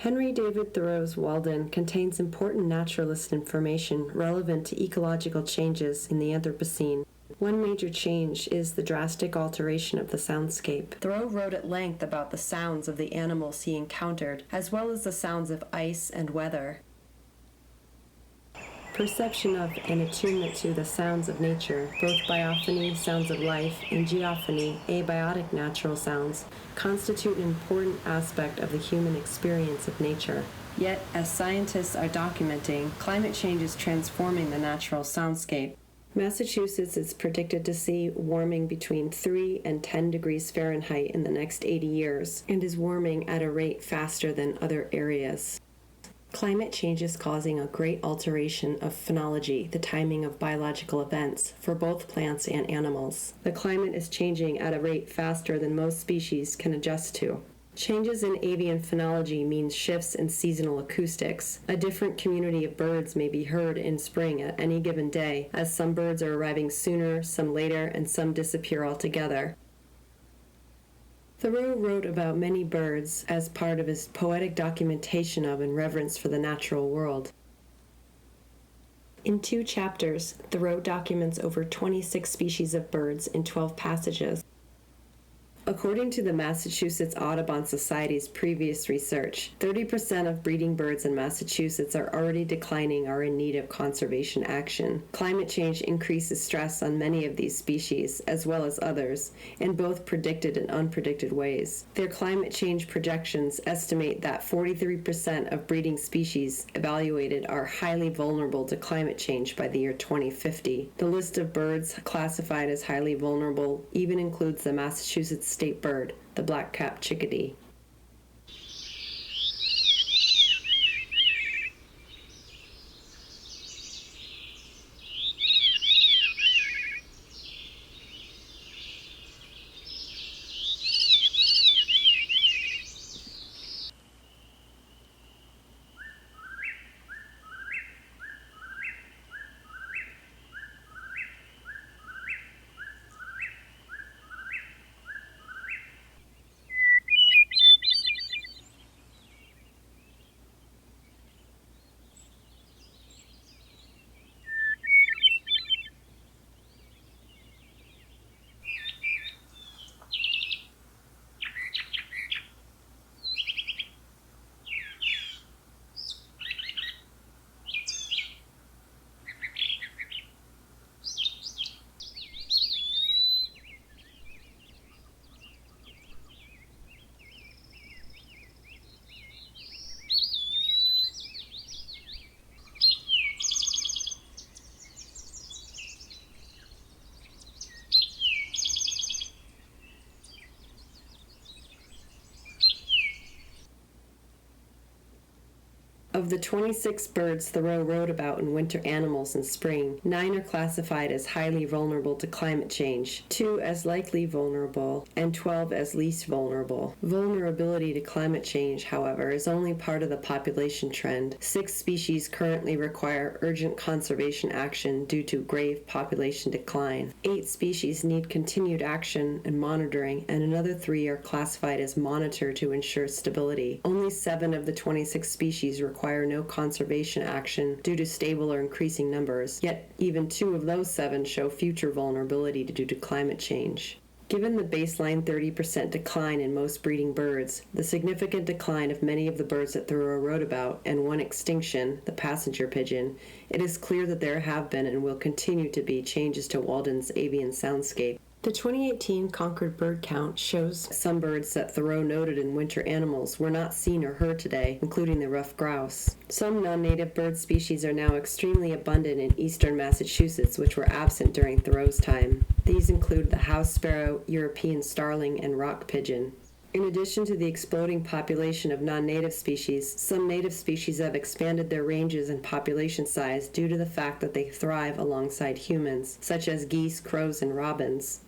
Henry David Thoreau's Walden contains important naturalist information relevant to ecological changes in the Anthropocene. One major change is the drastic alteration of the soundscape. Thoreau wrote at length about the sounds of the animals he encountered, as well as the sounds of ice and weather. Perception of and attunement to the sounds of nature, both biophony, sounds of life, and geophony, abiotic natural sounds, constitute an important aspect of the human experience of nature. Yet, as scientists are documenting, climate change is transforming the natural soundscape. Massachusetts is predicted to see warming between 3 and 10 degrees Fahrenheit in the next 80 years, and is warming at a rate faster than other areas. Climate change is causing a great alteration of phenology, the timing of biological events, for both plants and animals. The climate is changing at a rate faster than most species can adjust to. Changes in avian phenology means shifts in seasonal acoustics. A different community of birds may be heard in spring at any given day, as some birds are arriving sooner, some later, and some disappear altogether. Thoreau wrote about many birds as part of his poetic documentation of and reverence for the natural world. In 2 chapters, Thoreau documents over 26 species of birds in 12 passages. According to the Massachusetts Audubon Society's previous research, 30% of breeding birds in Massachusetts are already declining or in need of conservation action. Climate change increases stress on many of these species, as well as others, in both predicted and unpredicted ways. Their climate change projections estimate that 43% of breeding species evaluated are highly vulnerable to climate change by the year 2050. The list of birds classified as highly vulnerable even includes the Massachusetts state bird, the black-capped chickadee. Of the 26 birds Thoreau wrote about in Winter Animals in Spring, 9 are classified as highly vulnerable to climate change, 2 as likely vulnerable, and 12 as least vulnerable. Vulnerability to climate change, however, is only part of the population trend. 6 species currently require urgent conservation action due to grave population decline. 8 species need continued action and monitoring, and another 3 are classified as monitor to ensure stability. Only 7 of the 26 species require no conservation action due to stable or increasing numbers, yet even 2 of those 7 show future vulnerability due to climate change. Given the baseline 30% decline in most breeding birds, the significant decline of many of the birds that Thoreau wrote about, and one extinction, the passenger pigeon, it is clear that there have been and will continue to be changes to Walden's avian soundscape. The 2018 Concord bird count shows some birds that Thoreau noted in Winter Animals were not seen or heard today, including the ruffed grouse. Some non-native bird species are now extremely abundant in eastern Massachusetts, which were absent during Thoreau's time. These include the house sparrow, European starling, and rock pigeon. In addition to the exploding population of non-native species, some native species have expanded their ranges and population size due to the fact that they thrive alongside humans, such as geese, crows, and robins.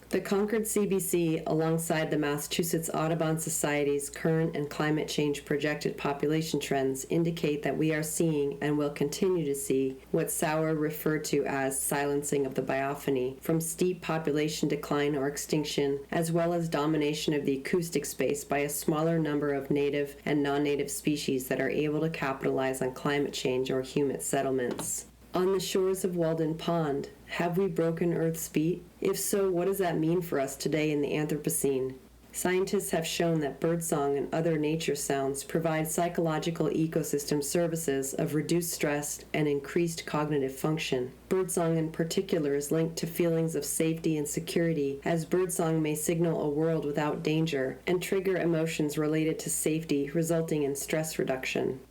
The Concord CBC, alongside the Massachusetts Audubon Society's current and climate change projected population trends, indicate that we are seeing and will continue to see what Sueur referred to as silencing of the biophony, from steep population decline or extinction, as well as domination of the acoustic space by a smaller number of native and non-native species that are able to capitalize on climate change or human settlements. On the shores of Walden Pond, have we broken Earth's beat? If so, what does that mean for us today in the Anthropocene? Scientists have shown that birdsong and other nature sounds provide psychological ecosystem services of reduced stress and increased cognitive function. Birdsong in particular is linked to feelings of safety and security, as birdsong may signal a world without danger and trigger emotions related to safety, resulting in stress reduction.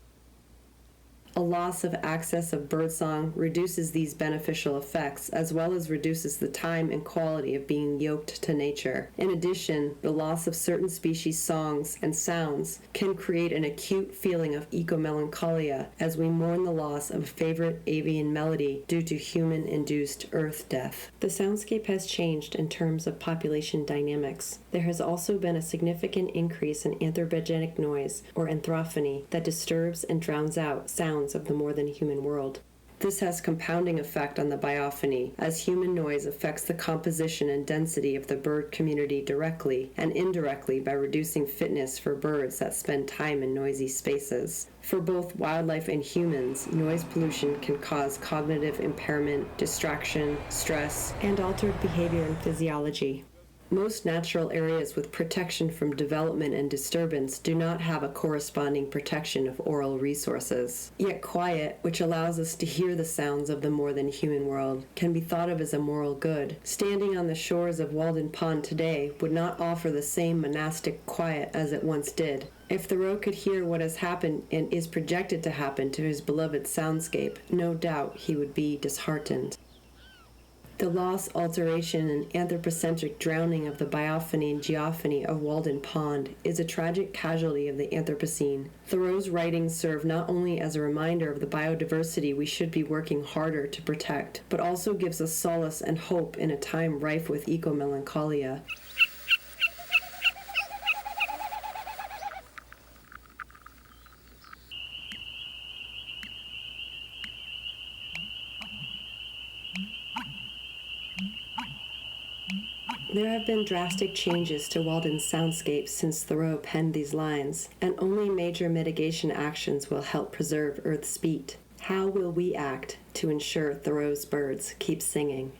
A loss of access of birdsong reduces these beneficial effects, as well as reduces the time and quality of being yoked to nature. In addition, the loss of certain species' songs and sounds can create an acute feeling of eco-melancholia as we mourn the loss of a favorite avian melody due to human-induced earth death. The soundscape has changed in terms of population dynamics. There has also been a significant increase in anthropogenic noise, or anthrophony, that disturbs and drowns out sounds of the more than human world. This has compounding effect on the biophony, as human noise affects the composition and density of the bird community directly and indirectly by reducing fitness for birds that spend time in noisy spaces. For both wildlife and humans, noise pollution can cause cognitive impairment, distraction, stress, and altered behavior and physiology. Most natural areas with protection from development and disturbance do not have a corresponding protection of oral resources. Yet quiet, which allows us to hear the sounds of the more than human world, can be thought of as a moral good. Standing on the shores of Walden Pond today would not offer the same monastic quiet as it once did. If Thoreau could hear what has happened and is projected to happen to his beloved soundscape, no doubt he would be disheartened. The loss, alteration, and anthropocentric drowning of the biophony and geophony of Walden Pond is a tragic casualty of the Anthropocene. Thoreau's writings serve not only as a reminder of the biodiversity we should be working harder to protect, but also gives us solace and hope in a time rife with eco-melancholia. There have been drastic changes to Walden's soundscape since Thoreau penned these lines, and only major mitigation actions will help preserve Earth's beat. How will we act to ensure Thoreau's birds keep singing?